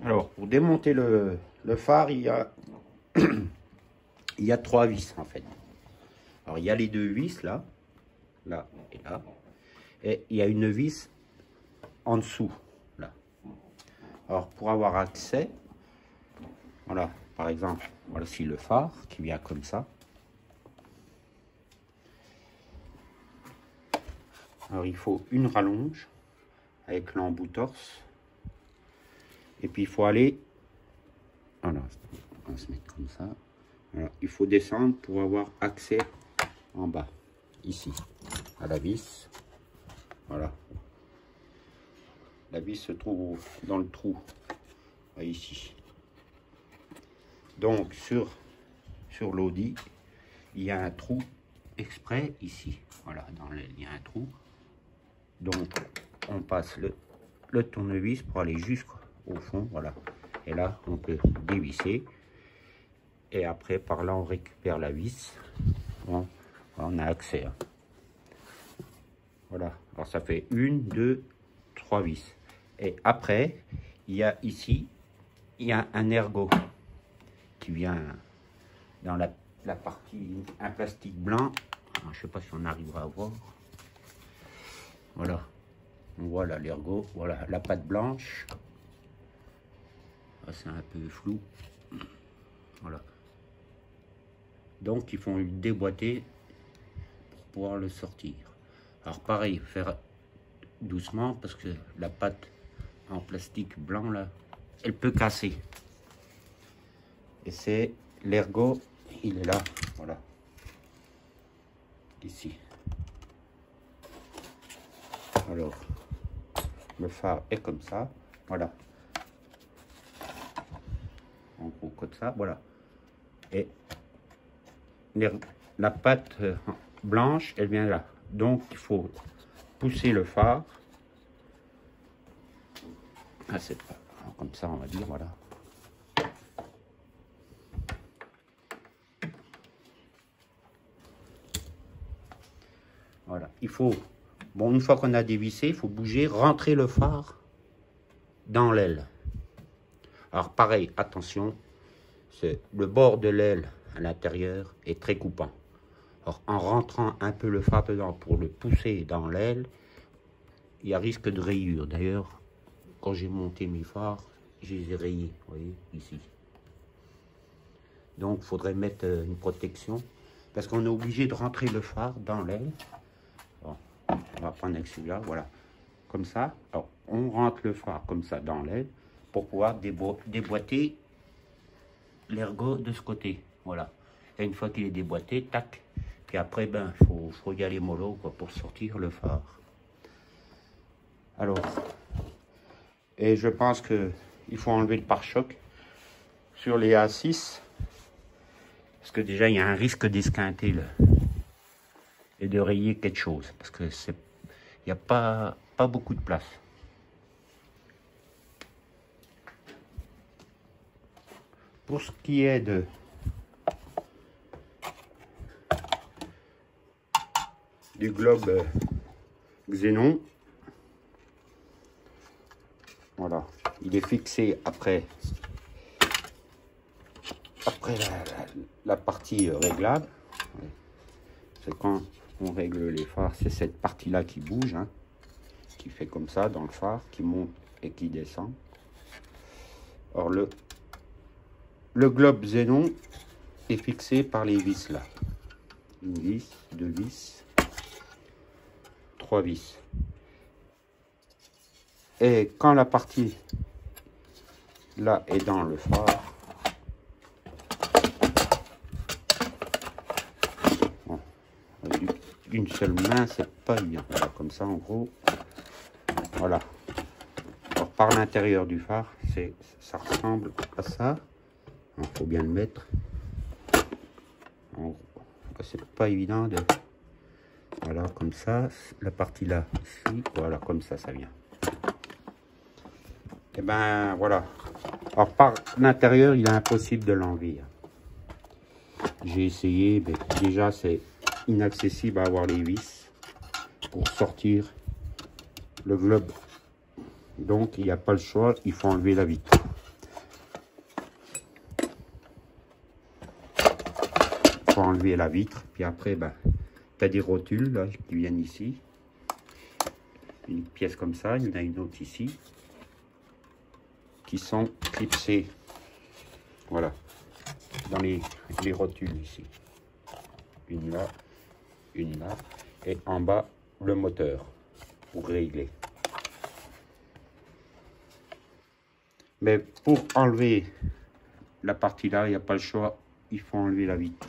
Alors, pour démonter le phare, il y a 3 vis en fait. Alors, il y a les 2 vis là, là et là. Et il y a une vis en dessous, là. Alors, pour avoir accès, voilà, par exemple, voici le phare qui vient comme ça. Alors, il faut une rallonge avec l'embout torse. Et puis, il faut aller, voilà, on va se mettre comme ça. Voilà, il faut descendre pour avoir accès en bas, ici, à la vis. Voilà. La vis se trouve dans le trou, ici. Donc, sur l'audi, il y a un trou exprès ici. Voilà, il y a un trou. Donc, on passe le tournevis pour aller jusqu'au fond. Voilà. Et là, on peut dévisser. Et après, par là, on récupère la vis. Bon, on a accès. Hein. Voilà. Alors, ça fait 1, 2, 3 vis. Et après, il y a ici, il y a un ergot qui vient dans la partie, un plastique blanc. Alors, je ne sais pas si on arrivera à voir. Voilà. On voit là l'ergot. Voilà, la pâte blanche. Ah, c'est un peu flou. Voilà. Donc, il faut le déboîter pour pouvoir le sortir. Alors, pareil, faire doucement parce que la pâte en plastique blanc là, elle peut casser. Et c'est l'ergot, il est là, voilà, ici. Alors, le phare est comme ça, voilà. En gros comme ça, voilà. Et la pâte blanche, elle vient là. Donc, il faut pousser le phare. Ah, c'est pas comme ça, on va dire, voilà. Voilà, il faut, bon, une fois qu'on a dévissé, il faut bouger, rentrer le phare dans l'aile. Alors, pareil, attention, le bord de l'aile à l'intérieur est très coupant. Alors, en rentrant un peu le phare dedans pour le pousser dans l'aile, il y a risque de rayure. D'ailleurs, quand j'ai monté mes phares, je les ai rayés, vous voyez, ici. Donc, il faudrait mettre une protection, parce qu'on est obligé de rentrer le phare dans l'aile. Bon, on va prendre avec celui-là, voilà, comme ça. Alors, on rentre le phare comme ça dans l'aile, pour pouvoir déboîter l'ergot de ce côté, voilà. Et une fois qu'il est déboîté, tac, puis après, ben, faut y aller mollo, quoi, pour sortir le phare. Alors, et je pense que il faut enlever le pare-choc sur les A6, parce que déjà, il y a un risque d'esquinter, là, et de rayer quelque chose, parce que il n'y a pas beaucoup de place. Pour ce qui est du globe xénon, voilà, il est fixé après la partie réglable. C'est quand on règle les phares, c'est cette partie-là qui bouge, hein, qui fait comme ça dans le phare, qui monte et qui descend. Or, le globe xénon est fixé par les vis là. Une vis, 2 vis, 3 vis. Et quand la partie là est dans le phare, bon, d'une seule main, c'est pas bien. Voilà, comme ça en gros. Voilà. Alors, par l'intérieur du phare, ça ressemble à ça. Il faut bien le mettre. C'est pas évident de... Voilà, comme ça. La partie là, ici. Voilà, comme ça, ça vient. Et ben, voilà. Alors, par l'intérieur, il est impossible de l'enlever. J'ai essayé, mais déjà, c'est inaccessible à avoir les vis pour sortir le globe. Donc, il n'y a pas le choix, il faut enlever la vitre. enlever la vitre. Puis après, ben, tu as des rotules là, qui viennent ici. Une pièce comme ça, il y en a une autre ici. Qui sont clipsées. Voilà. Dans les rotules ici. Une là, une là. Et en bas, le moteur pour régler. Mais pour enlever la partie là, il n'y a pas le choix. Il faut enlever la vitre.